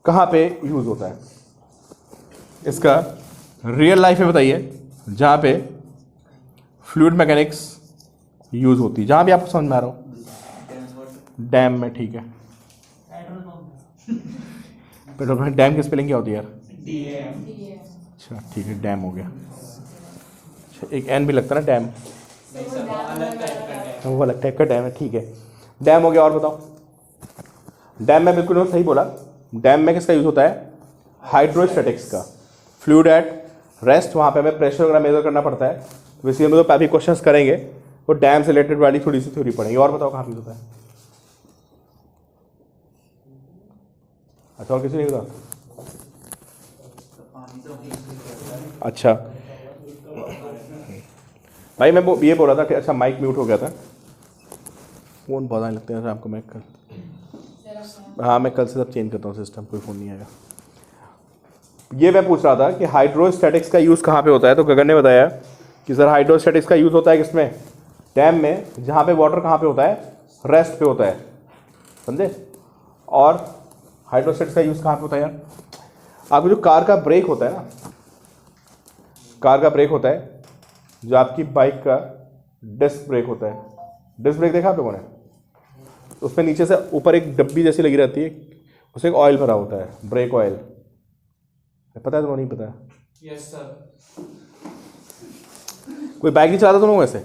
कहाँ पे यूज़ होता है इसका रियल लाइफ में बताइए, जहाँ पे फ्लूइड मैकेनिक्स यूज़ होती है, जहाँ भी आपको समझ में आ रहा हो। डैम में, ठीक है। Petrol pump. डैम की स्पेलिंग क्या होती है यार? अच्छा ठीक है, डैम हो गया। अच्छा, एक एन भी लगता है ना डैम, वो अलग टाइप का डैम है, ठीक है। डैम हो गया, और बताओ। डैम में बिल्कुल सही बोला। डैम में किसका यूज़ होता है? हाइड्रोस्टैटिक्स का। फ्लूइड एट रेस्ट, वहाँ पे हमें प्रेशर वगैरह मेजर करना पड़ता है। तो इसी में तो अभी क्वेश्चंस करेंगे, वो डैम से रिलेटेड वाली थोड़ी सी थ्योरी पढ़ेंगे। और बताओ कहाँ यूज़ होता है? अच्छा, और किसी नहीं होता? अच्छा भाई, मैं ये बोल रहा था कि अच्छा माइक म्यूट हो गया था। फ़ोन पता नहीं लगता है आपको। मैं कल, हाँ मैं कल से सब चेंज करता हूँ सिस्टम, कोई फ़ोन नहीं आएगा। ये मैं पूछ रहा था कि हाइड्रोस्टैटिक्स का यूज़ कहाँ पे होता है, तो गगन ने बताया कि सर हाइड्रोस्टैटिक्स का यूज़ होता है किसमें? डैम में, जहाँ पे वाटर कहाँ पे होता है? रेस्ट पे होता है, समझे? और हाइड्रोस्टैटिक्स का यूज़ कहाँ पे होता है यार? आपको जो कार का ब्रेक होता है ना, कार का ब्रेक होता है, जो आपकी बाइक का डिस्क ब्रेक होता है। डिस्क ब्रेक देखा आप लोगों ने? उसमें नीचे से ऊपर एक डब्बी जैसी लगी रहती है, उसमें एक ऑयल भरा होता है, ब्रेक ऑयल। पता है तुम्हें? नहीं पता? Yes sir. कोई बाइक नहीं चलाता तुम लोग वैसे?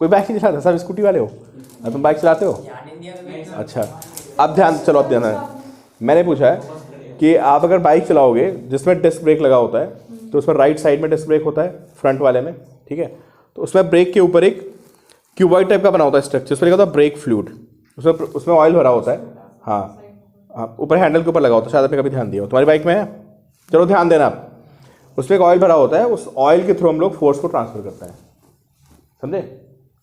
कोई बाइक नहीं चलाता? सब स्कूटी वाले हो और तुम बाइक चलाते हो? अच्छा, अब ध्यान, चलो अब ध्यान है। मैंने पूछा है कि आप अगर बाइक चलाओगे जिसमें डिस्क ब्रेक लगा होता है, तो उसमें राइट साइड में डिस्क ब्रेक होता है, फ्रंट वाले में, ठीक है। तो उसमें ब्रेक के ऊपर एक क्यूबॉइड टाइप का बना होता है स्ट्रक्चर, उसमें लिखा होता है ब्रेक फ्लूइड। उसमें ऑयल भरा होता है। हाँ हाँ, ऊपर हैंडल के ऊपर लगा होता है, शायद आपने कभी ध्यान दिया हो, तुम्हारी बाइक में है। चलो ध्यान देना आप। उसमें एक ऑयल भरा होता है, उस ऑयल के थ्रू हम लोग फोर्स को ट्रांसफर करते हैं, समझे?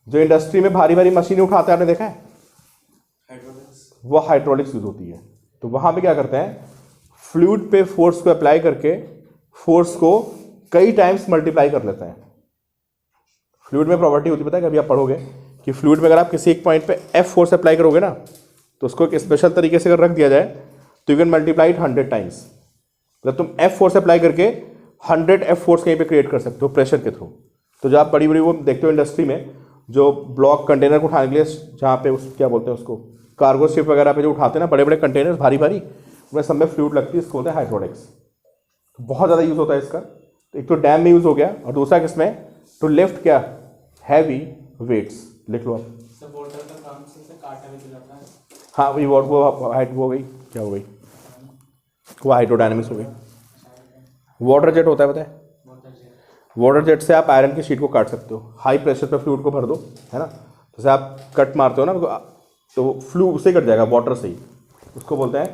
जो इंडस्ट्री में भारी भारी मशीनें उठाते हैं, आपने देखा है, वो हाइड्रोलिक्स यूज होती है। तो वहां पे क्या करते हैं? फ्लूइड पे फोर्स को अप्लाई करके फोर्स को कई टाइम्स मल्टीप्लाई कर लेते हैं। फ्लूइड में प्रॉपर्टी होती है, पता है, कभी आप पढ़ोगे कि फ्लूइड में अगर आप किसी एक पॉइंट पे एफ फोर्स अप्लाई करोगे ना, तो उसको एक स्पेशल तरीके से अगर रख दिया जाए तो you can multiply it 100 times. मतलब तुम एफ फोर्स अप्लाई करके 100 एफ फोर्स कहीं पे क्रिएट कर सकते हो प्रेशर के थ्रू। तो जब आप बड़ी बड़ी वो देखते हो इंडस्ट्री में, जो ब्लॉक कंटेनर को उठाने के लिए, जहाँ पे उस क्या बोलते हैं उसको, कार्गो शिप वगैरह पे जो उठाते हैं ना बड़े बड़े कंटेनर भारी भारी, उसमें सब में फ्लूइड लगती है, इसको बोलते हैं हाइड्रोलिक्स। तो बहुत ज़्यादा यूज़ होता है इसका। तो एक तो डैम में यूज़ हो गया, और दूसरा किसमें? टू लिफ्ट क्या? Heavy weights. लिख लो आप। सपोर्टर का काम से काटा भी जाता है। हाँ वही, वो हाइट वो हो गई, क्या हो गई, वो हाइड्रोडायनामिक्स हो गई। वाटर जेट होता है, पता है? वाटर जेट से आप आयरन की शीट को काट सकते हो। हाई प्रेशर पे फ्लूइड को भर दो, है ना, जैसे आप कट मारते हो ना, तो फ्लू उससे कट जाएगा, वाटर से ही। उसको बोलते हैं,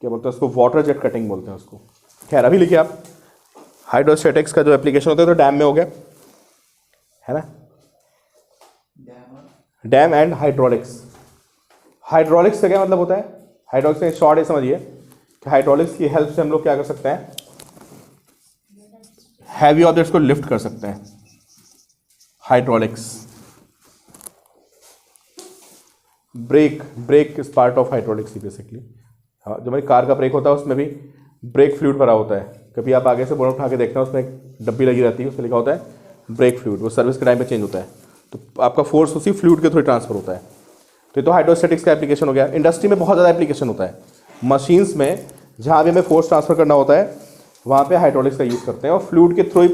क्या बोलते हैं उसको? वाटर जेट कटिंग बोलते हैं उसको। खैर अभी लिखिए आप, हाइड्रोस्टैटिक्स का जो एप्लीकेशन होता है तो डैम में हो गया, है ना? Dam and hydraulics. हाइड्रोलिक्स का क्या मतलब होता है? हाइड्रोलिक्स का शॉर्ट है, समझिए कि हाइड्रोलिक्स की हेल्प से हम लोग क्या कर सकते हैं? हैवी ऑब्जेक्ट्स को लिफ्ट कर सकते हैं। Hydraulics. Brake is part of hydraulics basically. हाँ, जो हमारी कार का ब्रेक होता है उसमें भी ब्रेक फ्लूइड भरा होता है। कभी आप आगे से बोनट उठा के देखते हैं, उसमें एक डब्बी लगी रहती है, उसमें लिखा होता है ब्रेक फ्लूइड। वो सर्विस के टाइम पे चेंज होता है, तो आपका फोर्स उसी फ्लूइड के थ्रू ट्रांसफर होता है। तो ये तो हाइड्रोस्टैटिक्स का एप्लीकेशन हो गया। इंडस्ट्री में बहुत ज़्यादा एप्लीकेशन होता है। मशीन्स में जहाँ भी हमें फोर्स ट्रांसफर करना होता है, वहाँ पे हाइड्रोलिक्स का यूज़ करते हैं, और फ्लूइड के थ्रू ही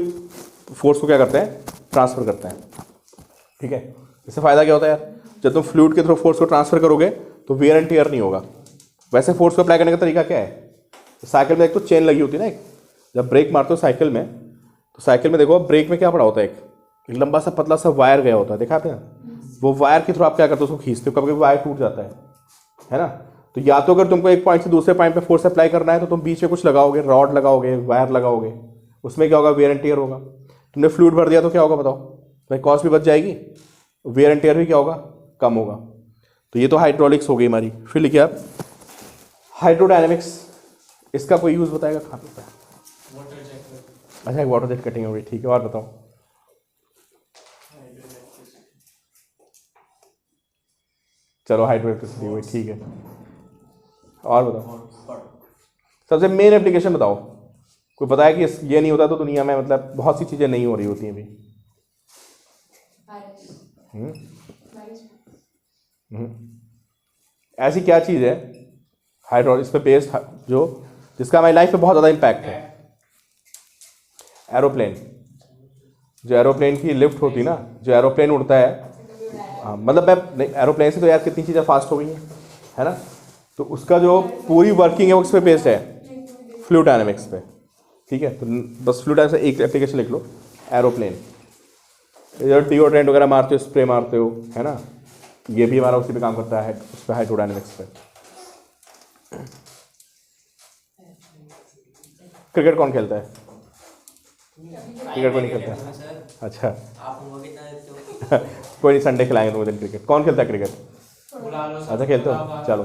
फोर्स को क्या करते हैं? ट्रांसफर करते हैं, ठीक है। इससे फ़ायदा क्या होता है यार? जब तुम फ्लूइड के थ्रू फोर्स को ट्रांसफर करोगे तो वेयर एंड टियर नहीं होगा। वैसे फोर्स को अप्लाई करने का तरीका क्या है? तो साइकिल में एक तो चेन लगी होती है ना, एक जब ब्रेक मारते हो साइकिल में, तो साइकिल में देखो ब्रेक में क्या पड़ा होता है? एक लंबा सा पतला सा वायर गया होता है, देखा आपने? वो वायर के थ्रू आप क्या करते हो? उसको खींचते हो, कभी कभी वायर टूट जाता है ना? तो या तो अगर तुमको एक पॉइंट से दूसरे पॉइंट पे फोर्स अप्लाई करना है तो तुम बीच में कुछ लगाओगे, रॉड लगाओगे, वायर लगाओगे, उसमें क्या होगा? वेयर एंड टियर होगा। तुमने फ्लूइड भर दिया तो क्या होगा बताओ? भाई कॉस्ट भी बच जाएगी, वेयर एंड टियर भी क्या होगा? कम होगा। तो ये तो हाइड्रोलिक्स हो गई हमारी। फिर लिखिए आप हाइड्रोडायनेमिक्स। इसका कोई यूज़ बताएगा कहाँ पे? अच्छा, वाटर जेट कटिंग हो गई, ठीक है। और बताओ। चलो हाइड्रो इलेक्ट्रिसिटी हुई, ठीक है। और बताओ सबसे मेन एप्लीकेशन बताओ। कोई बताया कि ये नहीं होता तो दुनिया में मतलब बहुत सी चीज़ें नहीं हो रही होती हैं अभी। ऐसी क्या चीज़ है हाइड्रोलिक इस पे बेस्ड जो जिसका हमारी लाइफ पे बहुत ज़्यादा इम्पैक्ट है? एरोप्लेन। जो एरोप्लेन की लिफ्ट होती ना, जो एरोप्लेन उड़ता है, हाँ मतलब मैं एरोप्लेन से तो यार कितनी चीज़ें फास्ट हो गई हैं, है ना? तो उसका जो पूरी वर्किंग है वो किस पे बेस्ड है? फ्लूइड डायनामिक्स पे। ठीक है, तो बस फ्लूइड डायनामिक्स से एक एप्लीकेशन लिख लो, एरोप्लेन। इधर डिओड्रेंट वगैरह मारते हो, स्प्रे मारते हो, है ना? ये भी हमारा उसी पे काम करता है, उस पर हाइड्रोडायनामिक्स पे। क्रिकेट कौन खेलता है? क्रिकेट कोई नहीं खेलता है। अच्छा कोई नहीं, संडे खिलाएंगे तुम्हें दिन क्रिकेट। कौन खेलता है क्रिकेट? अच्छा खेलते हो, चलो।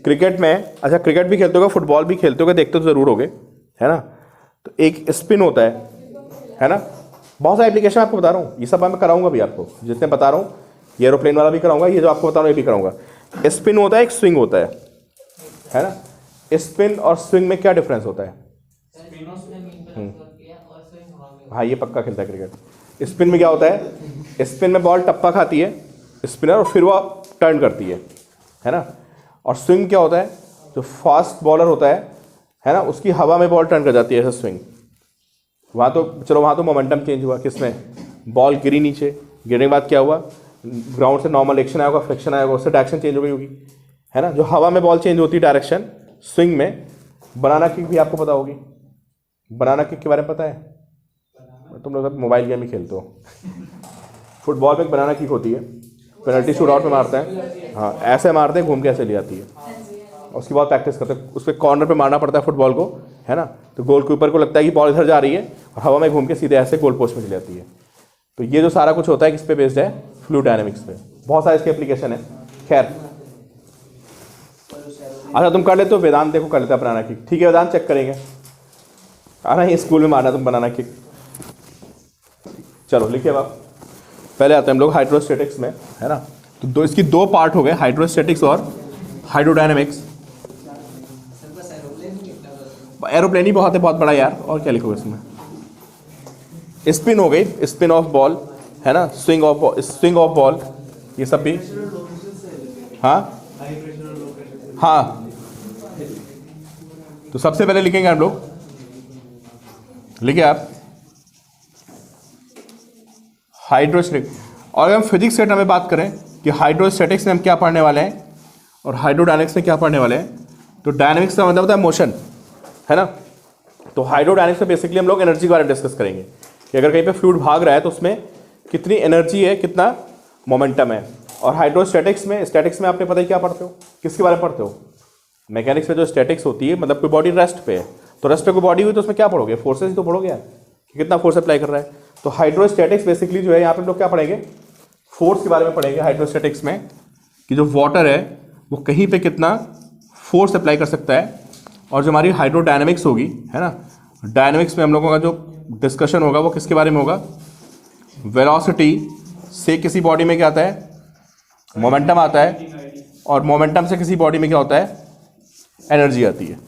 क्रिकेट में अच्छा क्रिकेट भी खेलते होगे, फुटबॉल भी खेलते होगे, देखते तो ज़रूर होगे, है ना? तो एक स्पिन होता है ना? बहुत सारे एप्लीकेशन आपको बता रहा हूँ, ये सब मैं कराऊंगा भी आपको, जितने बता रहा हूँ ये एरोप्लेन वाला भी कराऊंगा, ये जो आपको बता रहा हूँ ये भी कराऊंगा। स्पिन होता है, एक स्विंग होता है ना? स्पिन और स्विंग में क्या डिफरेंस होता है? हाँ ये पक्का खेलता है क्रिकेट। स्पिन में क्या होता है? स्पिन में बॉल टप्पा खाती है स्पिनर और फिर वो टर्न करती है ना? और स्विंग क्या होता है? जो फास्ट बॉलर होता है ना, उसकी हवा में बॉल टर्न कर जाती है ऐसा स्विंग। वहाँ तो चलो, वहाँ तो मोमेंटम चेंज हुआ, किसमें? बॉल गिरी नीचे, गिरने के बाद क्या हुआ? ग्राउंड से नॉर्मल एक्शन आएगा, फ्रिक्शन आएगा, उससे डायरेक्शन चेंज हो गई होगी, है ना? जो हवा में बॉल चेंज होती है डायरेक्शन स्विंग में। बनाना किक भी आपको पता होगी, बनाना किक के बारे में पता है? तुम लोग मोबाइल गेम ही खेलते हो। फुटबॉल में एक बनाना किक होती है, पेनल्टी शूट आउट में मारते हैं, हाँ ऐसे मारते हैं, घूम के ऐसे ले जाती है, और उसके बाद प्रैक्टिस करते हैं। उस पर कॉर्नर पे मारना पड़ता है फुटबॉल को, है ना? तो गोल कीपर को लगता है कि बॉल इधर जा रही है, और हवा में घूम के सीधे ऐसे गोल पोस्ट में चली जाती है। तो ये जो सारा कुछ होता है किस पे बेस्ड है? फ्लूइड डायनामिक्स पे। बहुत सारे इसके एप्लीकेशन है। खैर अच्छा तुम कर लेते हो, वेदांत देखो कर लेता है बनाना किक। ठीक है वेदांत, चेक करेंगे, आना ही स्कूल में मारना तुम बनाना किक। चलो लिखिए आप। पहले आते हैं हम लोग हाइड्रोस्टैटिक्स में, है ना? तो इसकी दो पार्ट हो गए, हाइड्रोस्टैटिक्स और हाइड्रोडायनामिक्स। एरोप्लेन ही बहुत है, बहुत बड़ा यार, और क्या लिखोगे इसमें? स्पिन हो गई, स्पिन ऑफ बॉल, है ना? स्विंग ऑफ बॉल, ये सब भी। हाँ हाँ, तो सबसे पहले लिखेंगे हम लोग, लिखिए आप हाइड्रोस्टैटिक। और अगर हम फिजिक्स के टर्म में बात करें कि हाइड्रोस्टैटिक्स में हम क्या पढ़ने वाले हैं और हाइड्रोडायनामिक्स में क्या पढ़ने वाले हैं, तो डायनामिक्स का मतलब होता है मोशन, है ना? तो हाइड्रोडायनामिक्स में बेसिकली हम लोग एनर्जी के बारे में डिस्कस करेंगे कि अगर कहीं पे फ्लूइड भाग रहा है तो उसमें कितनी एनर्जी है, कितना मोमेंटम है। और हाइड्रोस्टैटिक्स में, स्टैटिक्स में आपने पता ही क्या पढ़ते हो, किसके बारे में पढ़ते हो? मैकेनिक्स में जो स्टैटिक्स होती है, मतलब कोई बॉडी रेस्ट पे है, तो रेस्ट पे कोई बॉडी हुई तो उसमें क्या पढ़ोगे? फोर्सेस ही तो पढ़ोगे यार, कि कितना फोर्स अप्लाई कर रहा है। तो हाइड्रोस्टैटिक्स बेसिकली जो है, यहाँ पे हम लोग क्या पढ़ेंगे? फोर्स के बारे में पढ़ेंगे हाइड्रोस्टैटिक्स में, कि जो वाटर है वो कहीं पे कितना फोर्स अप्लाई कर सकता है। और जो हमारी हाइड्रोडायनामिक्स होगी, है ना, डायनामिक्स में हम लोगों का जो डिस्कशन होगा वो किसके बारे में होगा? वेलोसिटी से किसी बॉडी में क्या आता है? मोमेंटम आता है, और मोमेंटम से किसी बॉडी में क्या होता है? एनर्जी आती है।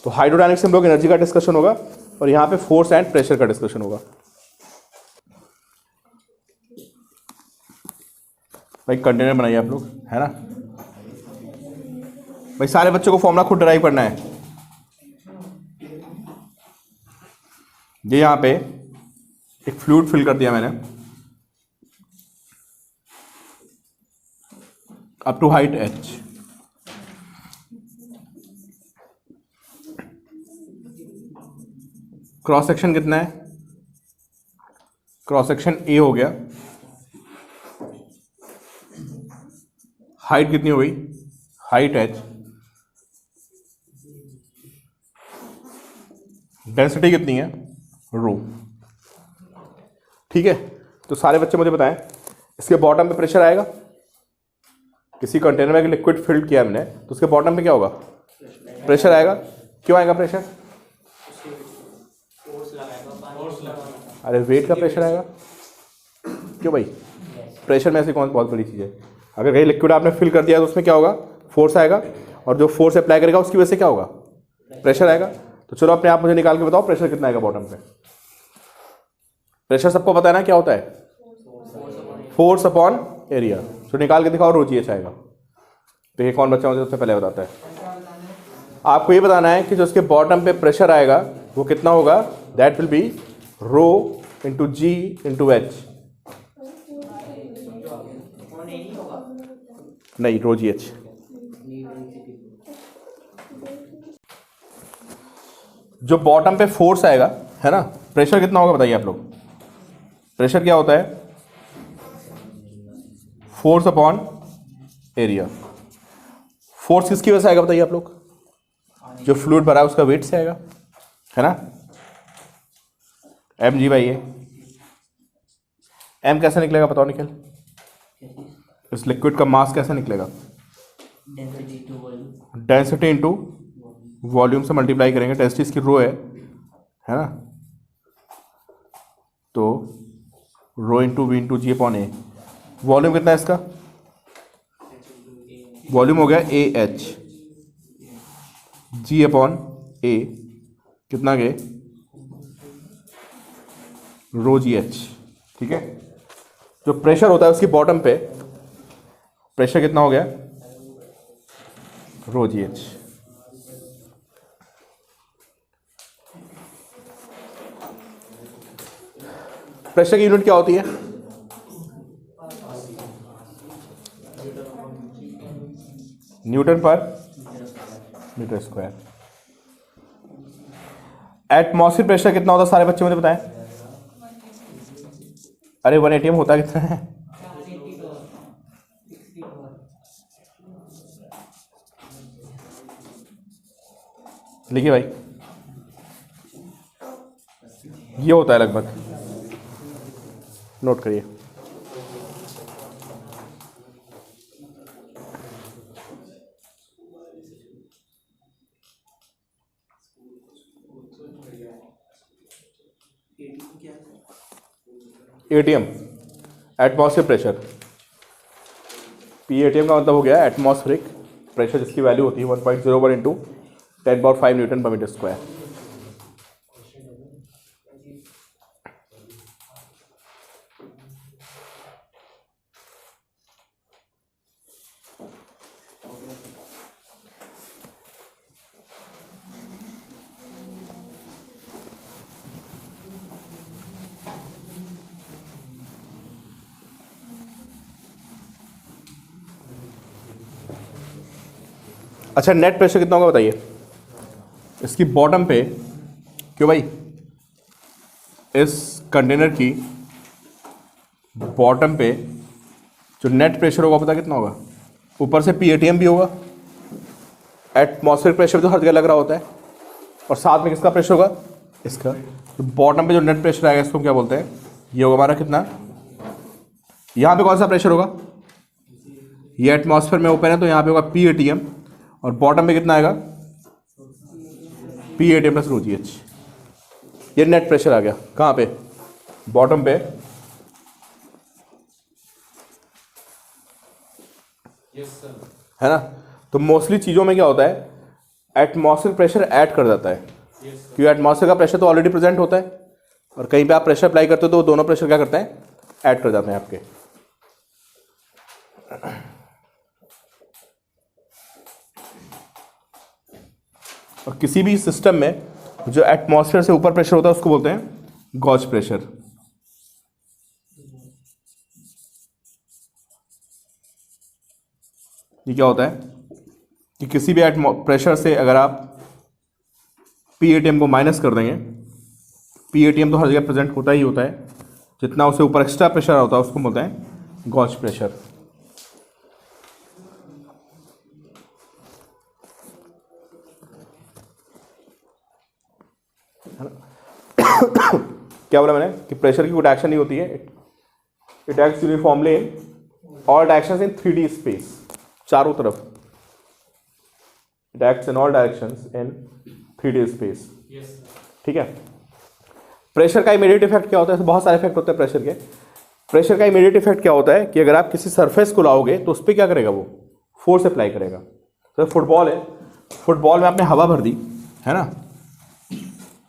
तो हाइड्रोडायनामिक्स से हम लोग एनर्जी का डिस्कशन होगा, और यहाँ पे फोर्स एंड प्रेशर का डिस्कशन होगा। भाई कंटेनर बनाइए आप लोग, है ना? भाई सारे बच्चों को फॉर्मूला खुद ड्राइव करना है। ये यहाँ पे एक फ्लूइड फिल कर दिया मैंने up to height h। Cross section कितना है? क्रॉस सेक्शन a हो गया। हाइट कितनी हो गई? Height h। डेंसिटी कितनी है? रो। ठीक है, तो सारे बच्चे मुझे बताएं, इसके बॉटम पे प्रेशर आएगा। किसी कंटेनर में लिक्विड फिल्ड किया हमने, तो उसके बॉटम पे क्या होगा? प्रेशर आएगा। क्यों आएगा प्रेशर? अरे वेट का प्रेशर आएगा। क्यों भाई? प्रेशर में ऐसी कौन बहुत बड़ी चीज़ है? अगर कहीं लिक्विड आपने फिल कर दिया तो उसमें क्या होगा? फोर्स आएगा। और जो फोर्स अप्लाई करेगा उसकी वजह से क्या होगा, प्रेशर आएगा। तो चलो अपने आप मुझे निकाल के बताओ प्रेशर कितना आएगा बॉटम पे। प्रेशर सबको पता है ना क्या होता है, फोर्स अपॉन एरिया। तो निकाल के दिखाओ, रो जी एच आएगा। देखिए कौन बच्चा मुझे सबसे पहले बताता है। आपको ये बताना है कि जो उसके बॉटम पे प्रेशर आएगा वो कितना होगा, that will be rho into g into h. नहीं, रो जी एच। जो बॉटम पे फोर्स आएगा है ना, प्रेशर कितना होगा बताइए आप लोग। प्रेशर क्या होता है, फोर्स अपॉन एरिया। फोर्स किसकी वजह से आएगा बताइए आप लोग, जो फ्लूइड भरा है उसका वेट से आएगा, है ना। एम जी भाई, ये एम कैसे निकलेगा बताओ निखिल, इस लिक्विड का मास कैसे निकलेगा, डेंसिटी इंटू वॉल्यूम से मल्टीप्लाई करेंगे। डेंसिटी इसकी रो है ना, तो rho into V into G upon A. Volume कितना है इसका, वॉल्यूम हो गया ए एच, जी अपॉन ए कितना गए, रो जी एच। ठीक है, जो प्रेशर होता है उसकी बॉटम पे प्रेशर कितना हो गया, रो जी एच। प्रेशर की यूनिट क्या होती है, न्यूटन पर मीटर स्क्वायर। एटमॉस्फेयर प्रेशर कितना होता है सारे बच्चे मुझे बताएं। अरे 1 atm होता कितना है, लिखिए भाई, ये होता है लगभग, नोट करिए। ATM atmosphere pressure, P ATM का मतलब हो गया एटमॉस्फेरिक प्रेशर, जिसकी वैल्यू होती है 1.01 इंटू 10⁵ न्यूटन पर मीटर स्क्वायर। अच्छा, नेट प्रेशर कितना होगा बताइए इसकी बॉटम पे। क्यों भाई, इस कंटेनर की बॉटम पे जो नेट प्रेशर होगा पता कितना होगा, ऊपर से पी एटीएम भी होगा, एटमॉस्फेरिक प्रेशर जो हर जगह लग रहा होता है, और साथ में किसका प्रेशर होगा, इसका। तो बॉटम पे जो नेट प्रेशर आएगा इसको क्या बोलते हैं, ये होगा हमारा कितना, यहाँ पे कौन सा प्रेशर होगा, ये एटमॉस्फेयर में ओपन है तो यहाँ पे होगा पी एटीएम, और बॉटम में कितना आएगा, पी एटीएम प्लस रो जी एच। ये नेट प्रेशर आ गया कहाँ पे, बॉटम पे। है ना, तो मोस्टली चीज़ों में क्या होता है, एटमॉस्फेरिक प्रेशर ऐड कर जाता है, क्योंकि एटमॉस्फेयर का प्रेशर तो ऑलरेडी प्रेजेंट होता है, और कहीं पे आप प्रेशर अप्लाई करते हो तो दोनों प्रेशर क्या करते हैं, ऐड कर जाते हैं आपके। और किसी भी सिस्टम में जो एटमॉस्फेयर से ऊपर प्रेशर होता है उसको बोलते हैं गॉज प्रेशर। ये क्या होता है कि किसी भी प्रेशर से अगर आप पी एटीएम को माइनस कर देंगे, पी एटीएम तो हर जगह प्रेजेंट होता ही होता है, जितना उससे ऊपर एक्स्ट्रा प्रेशर होता है उसको बोलते हैं गॉज प्रेशर। क्या बोला मैंने कि प्रेशर की कोई डायरेक्शन नहीं होती है, it acts uniformly in all directions in 3D space, चारों तरफ। It acts in all directions in 3D space. ठीक है, प्रेशर का इमीडिएट इफेक्ट क्या होता है, बहुत सारे इफेक्ट होते हैं प्रेशर के। प्रेशर का इमीडिएट इफेक्ट क्या होता है कि अगर आप किसी सरफेस को लाओगे तो उस पर क्या करेगा, वो फोर्स अप्लाई करेगा। तो फुटबॉल है, फुटबॉल में आपने हवा भर दी है ना,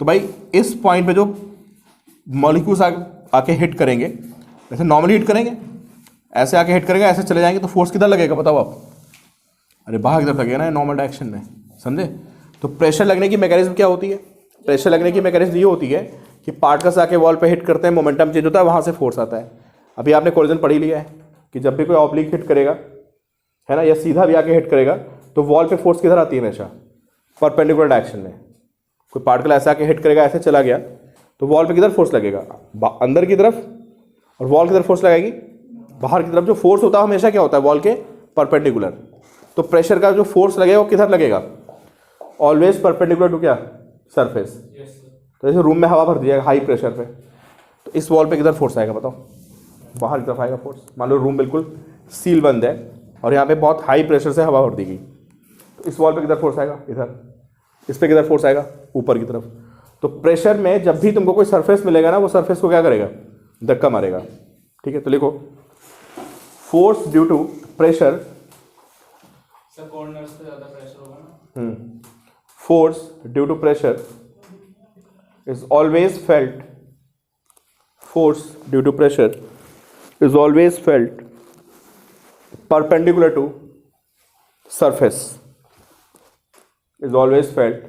तो भाई इस पॉइंट पे जो मॉलिक्यूल्स आके हिट करेंगे, जैसे नॉर्मली हिट करेंगे, ऐसे आके हिट करेंगे, ऐसे चले जाएंगे, तो फोर्स किधर लगेगा बताओ आप? अरे बाहर की तरफ लगेगा ना, नॉर्मल डायरेक्शन में, समझे? तो प्रेशर लगने की मैकेनिज्म क्या होती है? प्रेशर लगने की मैकेनिज्म ये होती है कि पार्टिकल्स आके वॉल पे हिट करते हैं, मोमेंटम चेंज होता है, वहाँ से फोर्स आता है। अभी आपने कोलिजन पढ़ ही लिया है कि जब भी कोई ऑब्लिक हिट करेगा है ना, या सीधा भी आके हिट करेगा, तो वॉल पे फोर्स किधर आती है? हमेशा परपेंडिकुलर डायरेक्शन में। कोई पार्टिकल ऐसा आके हिट करेगा, ऐसे चला गया, तो वॉल पे किधर फोर्स लगेगा? अंदर की तरफ। और वॉल किधर फोर्स लगाएगी? बाहर की तरफ। जो फोर्स होता है हमेशा क्या होता है? वॉल के परपेंडिकुलर। तो प्रेशर का जो फोर्स लगेगा वो किधर लगेगा? ऑलवेज परपेंडिकुलर टू क्या? सरफेस। तो जैसे रूम में हवा भर दिया हाई प्रेशर पे, तो इस वॉल पे किधर फोर्स आएगा बताओ? बाहर की तरफ आएगा फोर्स। मान लो रूम बिल्कुल सील बंद है और यहाँ पे बहुत हाई प्रेशर से हवा भर दी गई, तो इस वॉल पे किधर फोर्स आएगा? इधर। इस पे किधर फोर्स आएगा? ऊपर की तरफ। तो प्रेशर में जब भी तुमको कोई सरफेस मिलेगा ना, वो सरफेस को क्या करेगा? धक्का मारेगा। ठीक है, तो लिखो force due to pressure. Sir corners पे ज्यादा प्रेशर होगा ना। Force due to pressure is always felt, force due to pressure is always felt perpendicular to surface, is always felt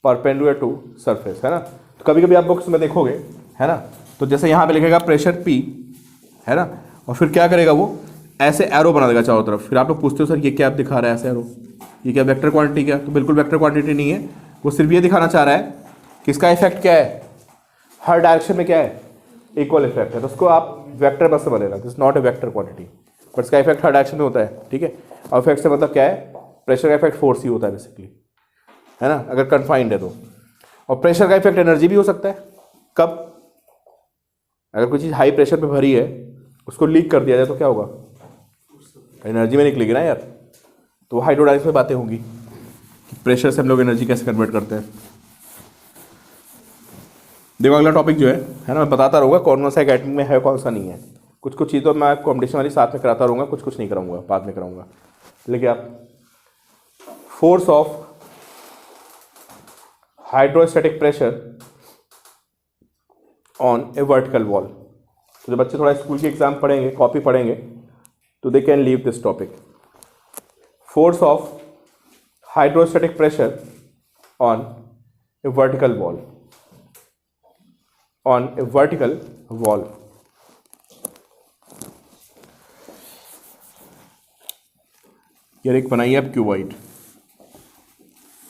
perpendicular to surface, है ना? तो कभी कभी आप बुक्स में देखोगे है ना, तो जैसे यहाँ पे लिखेगा प्रेशर P है ना, और फिर क्या करेगा वो? ऐसे एरो बना देगा चारों तरफ। फिर आप लोग पूछते हो सर ये क्या दिखा रहा है ऐसे एरो, ये क्या वेक्टर क्वांटिटी? क्या? तो बिल्कुल वेक्टर क्वांटिटी नहीं है, वो सिर्फ ये दिखाना चाह रहा है कि इसका इफेक्ट क्या है, हर डायरेक्शन में क्या है? इक्वल इफेक्ट है। तो उसको आप वेक्टर बस समझ लेना, this not a vector quantity, but इसका इफेक्ट हर डायरेक्शन में होता है। ठीक है, और इफेक्ट से मतलब क्या है? प्रेशर का इफेक्ट फोर्स ही होता है बेसिकली, है ना, अगर कन्फाइंड है तो। और प्रेशर का इफेक्ट एनर्जी भी हो सकता है। कब? अगर कोई चीज़ हाई प्रेशर पे भरी है, उसको लीक कर दिया जाए तो क्या होगा? एनर्जी में निकलेगी ना यार। तो हाइड्रोडाइनमिक्स में बातें होंगी कि प्रेशर से हम लोग एनर्जी कैसे कन्वर्ट करते हैं। देखो अगला टॉपिक जो है ना, मैं बताता रहूँगा कौन सा एकेडमिक में है, कौन सा नहीं है। कुछ कुछ चीज़ों में मैं कॉम्पिटिशन वाली साथ में कराता रहूँगा, कुछ कुछ नहीं कराऊंगा, बाद में कराऊंगा। लेकिन आप force of hydrostatic pressure on A vertical wall. तो जब बच्चे थोड़ा स्कूल की एग्जाम पढ़ेंगे, कॉपी पढ़ेंगे, तो they can leave this topic. Force of hydrostatic pressure on A vertical wall, on a vertical wall। यार एक बनाइए आप क्यूबॉइड,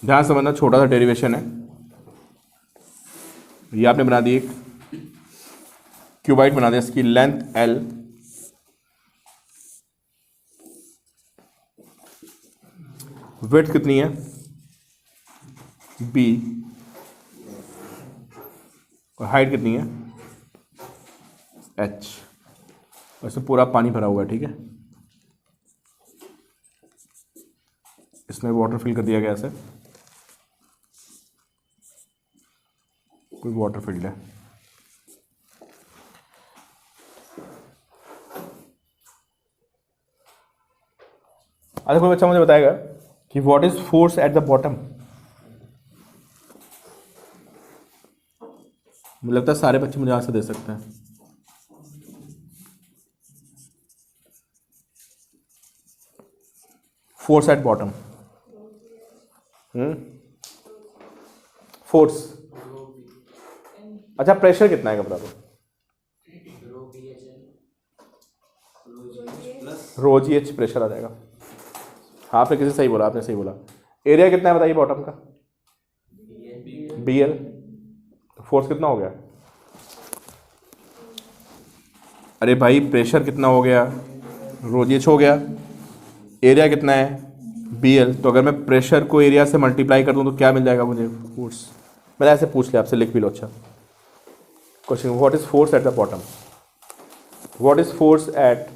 ध्यान समझना, छोटा सा डेरिवेशन है। ये आपने बना दी एक क्यूबॉइड बना दिया, इसकी लेंथ L, विड्थ कितनी है B, और हाइट कितनी है H, और इसमें पूरा पानी भरा हुआ है। ठीक है, इसमें वाटर फिल कर दिया गया ऐसे, कोई वाटर फील्ड है। आज कोई बच्चा मुझे बताएगा कि what is force at the bottom. मुझे लगता है सारे बच्चे मुझे आंसर दे सकते हैं। Force at bottom, force. अच्छा प्रेशर कितना है बता दो? रो जी एच प्रेशर आ जाएगा। हाँ आपने किसी सही बोला, आपने सही बोला। एरिया कितना है बताइए बॉटम का? BL। फोर्स कितना हो गया? अरे भाई प्रेशर कितना हो गया? रो जी एच हो गया। एरिया कितना है? BL। तो अगर मैं प्रेशर को एरिया से मल्टीप्लाई कर दूं तो क्या मिल जाएगा मुझे? फोर्स। मैंने ऐसे पूछ लिया आपसे, लिख भी लो। अच्छा question, what is force at the bottom? What is force at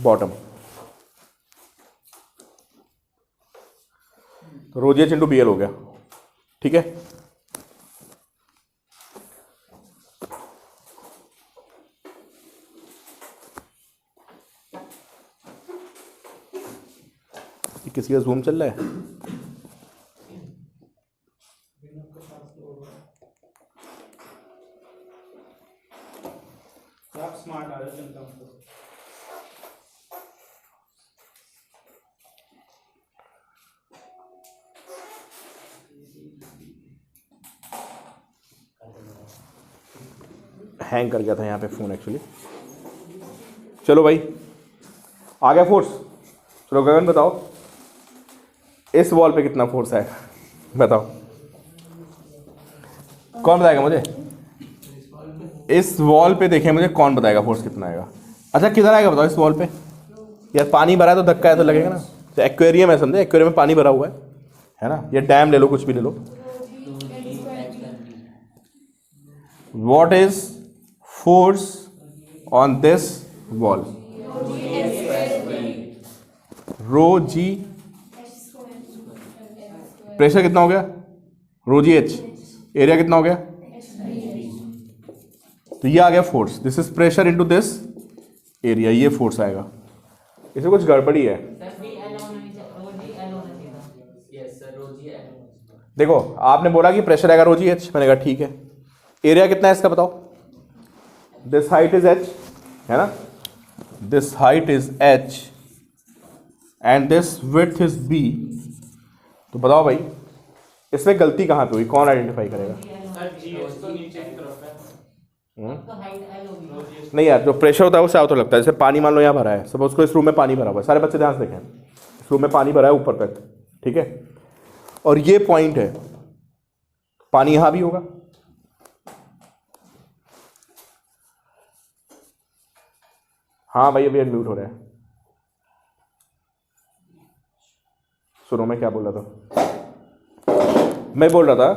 bottom? तो रो जी एच इंटू BL हो गया। ठीक है, किसी का जूम चल रहा है? आप स्मार्ट आ रहे हो चिंता मत करो। हैंग कर गया था यहाँ पे फ़ोन एक्चुअली। चलो भाई आ गया फोर्स। चलो गगन बताओ इस वॉल पे कितना फोर्स है, बताओ कौन बताएगा मुझे? इस वॉल पे देखें मुझे कौन बताएगा फोर्स कितना आएगा। अच्छा किधर आएगा बताओ इस वॉल पे? यार पानी भरा है तो धक्का है तो लगेगा ना। तो एक्वेरियम है समझे, एक्वेरियम में पानी भरा हुआ है ना, या डैम ले लो कुछ भी ले लो। What is force on this wall? Rho G. Pressure कितना हो गया? रो जी एच। एरिया कितना हो गया? तो ये आ गया force. This is pressure into this area, ये फोर्स आएगा। इसमें कुछ गड़बड़ी है। देखो आपने बोला कि प्रेशर आएगा रो जी एच, मैंने कहा ठीक है। एरिया कितना है इसका बताओ? दिस हाइट इज एच है ना, this height is H and this width is B. तो बताओ भाई इसमें गलती कहाँ पे हुई, कौन आइडेंटिफाई करेगा? तो नीचे की तरफ है। नहीं यार, जो प्रेशर होता है वो साफ तो लगता है। जैसे पानी मान लो यहाँ भरा है, सपोज को इस रूम में पानी भरा हुआ है, सारे बच्चे ध्यान से देखें, इस रूम में पानी भरा है ऊपर तक, ठीक है, और ये पॉइंट है, पानी यहां भी होगा। हाँ भाई अभी अनम्यूट हो रहा है। सुनो मैं क्या बोल रहा था। मैं बोल रहा था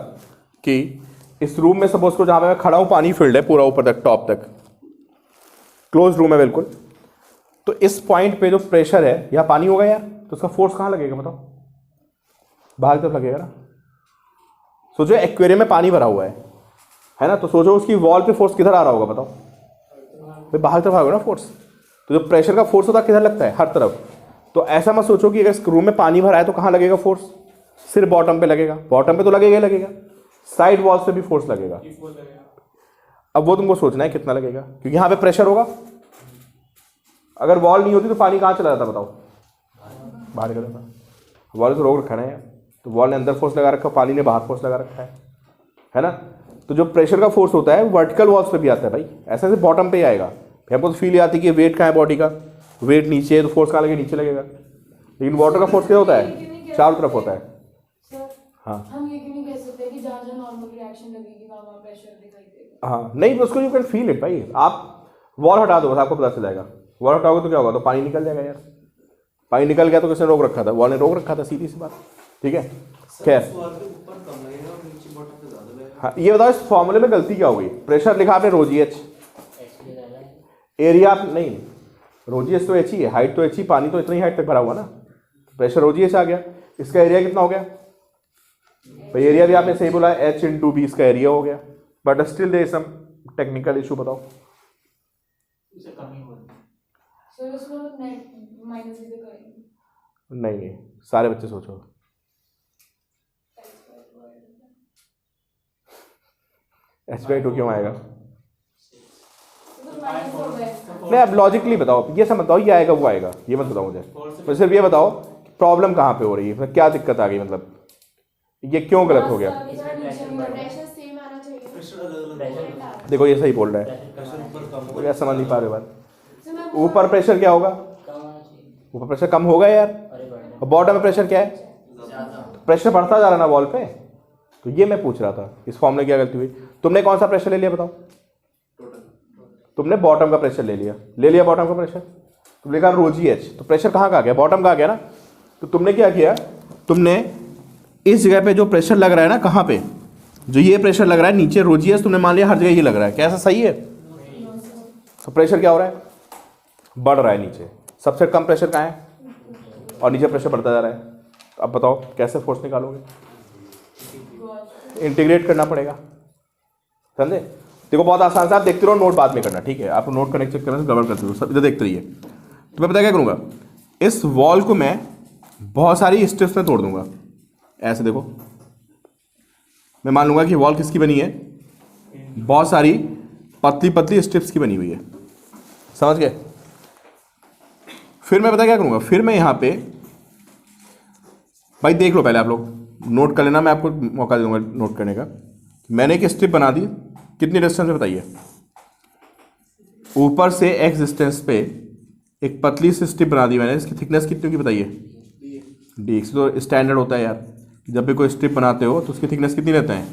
कि इस रूम में सपोज को जहां पे मैं खड़ा हूं पानी फील्ड है पूरा ऊपर तक, टॉप तक, क्लोज रूम है बिल्कुल। तो इस पॉइंट पे जो प्रेशर है यहाँ पानी होगा यार, तो उसका फोर्स कहाँ लगेगा बताओ? बाहर की तरफ लगेगा ना। सोचो एक्वेरियम में पानी भरा हुआ है ना, तो सोचो उसकी वॉल पे फोर्स किधर आ रहा होगा बताओ? भाई बाहर की तरफ आएगा ना फोर्स। तो जो प्रेशर का फोर्स होता है किधर लगता है? हर तरफ। तो ऐसा मत सोचो कि अगर रूम में पानी भरा है तो कहाँ लगेगा फोर्स? सिर्फ बॉटम पे लगेगा। बॉटम पे तो लगेगा ही लगेगा, साइड वॉल से भी फोर्स लगेगा। अब वो तुमको सोचना है कितना लगेगा, क्योंकि यहाँ पे प्रेशर होगा। अगर वॉल नहीं होती तो पानी कहाँ चला जाता बताओ? बाहर निकल जाता। वॉल तो रोक रखा है ना यार, तो वॉल ने अंदर फोर्स लगा रखा, पानी ने बाहर फोर्स लगा रखा है ना। तो जो प्रेशर का फोर्स होता है वो वर्टिकल वॉल्स पे भी आता है भाई, ऐसे ऐसे बॉटम पे ही आएगा। फिर हमको तो फील आती है कि वेट कहाँ है बॉडी का, वेट नीचे है तो फोर्स कहाँ लगेगा? नीचे लगेगा। लेकिन वाटर का फोर्स क्या होता है? चारों तरफ होता है। हाँ हम ये क्यों नहीं कह सकते कि जहाँ जहाँ नॉर्मल रिएक्शन लगेगी वहाँ प्रेशर दिखाई देगा? हाँ नहीं, उसको यू कैन फील इट भाई। आप वॉल हटा दो बस, आपको पता चल जाएगा। वॉल हटाओगे तो क्या होगा? तो पानी निकल जाएगा यार। पानी निकल गया तो किसने रोक रखा था? वॉल ने रोक रखा था, सीधी सी बात। ठीक है, खैर हाँ ये बताओ इस फॉर्मूले में गलती क्या हो गई? प्रेशर लिखा आपने रो जी एच, एरिया नहीं, रो जी एच तो एच ही है, हाइट तो एच ही, पानी तो इतनी हाइट तक भरा हुआ ना, प्रेशर रो जी एच आ गया। इसका एरिया कितना हो गया भाई? एरिया भी आपने सही बोला, एच इंटू बी इसका एरिया हो गया, but still there is some technical issue. बताओ सर उसको माइनस भी करेंगे? नहीं, सारे बच्चे सोचो। h/2 क्यों आएगा? नहीं अब लॉजिकली बताओ, ये समझ बताओ, ये आएगा वो आएगा, ये मत बताओ मुझे। तो सिर्फ ये बताओ प्रॉब्लम कहाँ पे हो रही है, मतलब क्या दिक्कत आ गई, मतलब ये क्यों गलत हो गया? प्रेशर सेम आना चाहिए। देखो ये सही बोल रहा है, वो क्या समझ नहीं पा रहे बात। ऊपर प्रेशर क्या होगा? ऊपर प्रेशर कम होगा यार, और बॉटम में प्रेशर क्या है? प्रेशर बढ़ता जा रहा ना वॉल पे। तो ये मैं पूछ रहा था इस फॉर्म में क्या गलती हुई? तुमने कौन सा प्रेशर ले लिया बताओ? तुमने बॉटम का प्रेशर ले लिया बॉटम का प्रेशर। तुमने लिखा रो जी एच, तो प्रेशर कहाँ का आ गया? बॉटम का आ गया ना। तो तुमने क्या किया, तुमने इस जगह पे जो प्रेशर लग रहा है ना, कहाँ पे जो ये प्रेशर लग रहा है नीचे रो जी एच, तुमने मान लिया हर जगह ये लग रहा है। क्या ऐसा सही है? तो प्रेशर क्या हो रहा है? बढ़ रहा है नीचे। सबसे कम प्रेशर कहाँ है? और नीचे प्रेशर बढ़ता जा रहा है। अब बताओ कैसे फोर्स निकालोगे? इंटीग्रेट करना पड़ेगा, समझे? देखो बहुत आसान से, आप देखते रहो, नोट बाद में करना, ठीक है? आप नोट करने चेक करना, गड़बड़ करते हो, सब इधर देखते रहिए। तो मैं पता क्या करूँगा, इस वॉल को मैं बहुत सारी स्ट्रिप्स में तोड़ दूंगा। ऐसे देखो, मैं मान लूंगा कि वॉल किसकी बनी है, बहुत सारी पतली पतली स्ट्रिप्स की बनी हुई है, समझ गए। फिर मैं पता क्या करूंगा, फिर मैं यहां पे भाई देख लो, पहले आप लोग नोट कर लेना, मैं आपको मौका दे दूंगा नोट करने का। मैंने एक स्ट्रिप बना दी, कितनी डिस्टेंस पे बताइए, ऊपर से एक्स डिस्टेंस पे एक पतली सी स्ट्रिप बना दी मैंने। इसकी थिकनेस कितनी की बताइए, dx। तो स्टैंडर्ड होता है यार, जब भी कोई स्ट्रिप बनाते हो तो उसकी थिकनेस कितनी रहता है,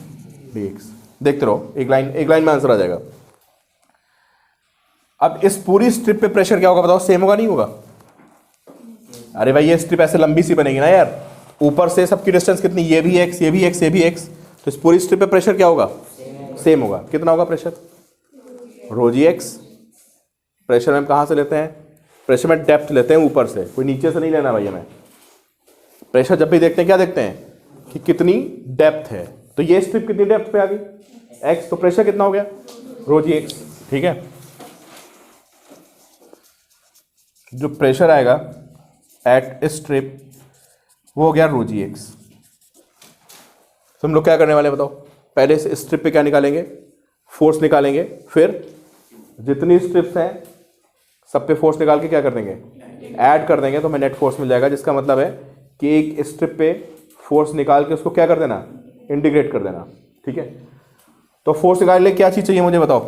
dx। देखते रहो, एक लाइन में आंसर आ जाएगा। अब इस पूरी स्ट्रिप पे प्रेशर क्या होगा बताओ, सेम होगा नहीं होगा। अरे भाई ये स्ट्रिप ऐसे लंबी सी बनेगी ना यार, ऊपर से सबकी डिस्टेंस कितनी, ये भी x, ये भी x, ये भी x, तो इस पूरी स्ट्रिप पे प्रेशर क्या होगा, सेम होगा। कितना होगा प्रेशर, रो जी एक्स। प्रेशर हम कहाँ से लेते हैं, प्रेशर में डेप्थ लेते हैं ऊपर से, कोई नीचे से नहीं लेना भाई हमें। प्रेशर जब भी देखते हैं क्या देखते हैं कि कितनी डेप्थ है, तो ये स्ट्रिप कितनी डेप्थ पे आ गई, x, तो प्रेशर कितना हो गया, रो जी एक्स। ठीक है, जो प्रेशर आएगा एट स्ट्रिप वो हो गया रो जी एक्स। तो हम लोग क्या करने वाले हैं बताओ, पहले इस स्ट्रिप पे क्या निकालेंगे, फोर्स निकालेंगे, फिर जितनी स्ट्रिप्स हैं सब पे फोर्स निकाल के क्या कर देंगे, ऐड कर देंगे, तो हमें नेट फोर्स मिल जाएगा। जिसका मतलब है कि एक स्ट्रिप पे फोर्स निकाल के उसको क्या कर देना, इंटीग्रेट कर देना। ठीक है, तो फोर्स निकालने के लिए क्या चीज़ चाहिए मुझे बताओ,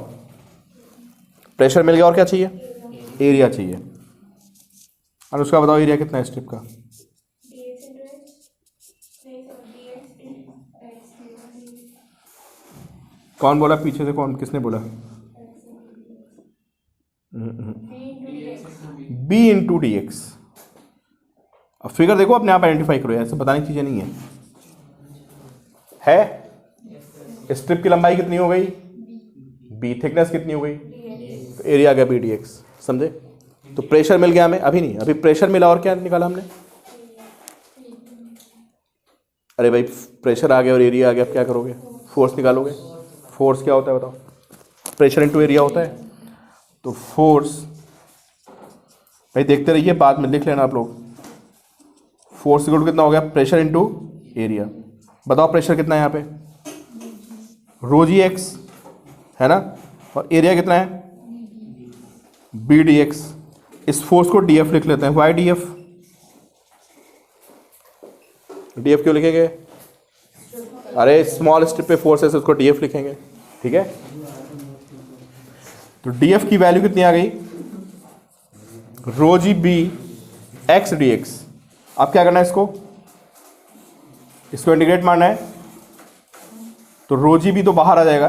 प्रेशर मिल गया और क्या चाहिए, एरिया चाहिए। और उसका बताओ एरिया कितना है स्ट्रिप का, कौन बोला पीछे से, कौन किसने बोला, b इंटू डी एक्स। अब फिगर देखो, अपने आप आइडेंटिफाई करो, ऐसे बताने की चीजें नहीं है। स्ट्रिप की लंबाई कितनी हो गई, b, थिकनेस कितनी हो गई, तो एरिया आ गया b डी एक्स, समझे। तो प्रेशर मिल गया हमें, अभी नहीं, अभी प्रेशर मिला और क्या निकाला हमने, अरे भाई प्रेशर आ गया और एरिया आ गया, अब क्या करोगे, फोर्स निकालोगे। फोर्स क्या होता है बताओ, प्रेशर इंटू एरिया होता है। तो फोर्स भाई देखते रहिए, बाद में लिख लेना आप लोग। फोर्स इक्वल टू कितना हो गया, प्रेशर इंटू एरिया। बताओ प्रेशर कितना है यहाँ पे, रो जी एक्स है ना, और एरिया कितना है, बी डी एक्स। इस फोर्स को डी एफ लिख लेते हैं। Why d f, d f क्यों लिखेंगे, अरे स्मॉल स्ट्रिप पे फोर्स है, उसको डी एफ लिखेंगे। ठीक है, तो डी एफ की वैल्यू कितनी आ गई, rho G B X D X. अब क्या करना है, इसको इंटीग्रेट मारना है, तो रो जी बी तो बाहर आ जाएगा,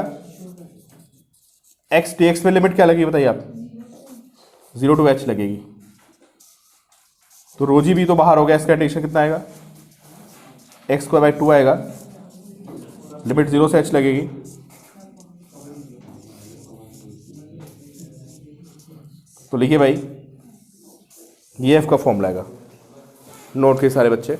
एक्स डी एक्स में लिमिट क्या लगेगी बताइए आप, 0 टू h लगेगी, तो रो जी बी तो बाहर हो गया। इसका इंटीग्रेशन कितना आएगा, एक्स स्क्वायर बाई 2 आएगा, लिमिट 0 से h लगेगी, तो लिखिए भाई ये f का फॉर्मूला आएगा। नोट के सारे बच्चे,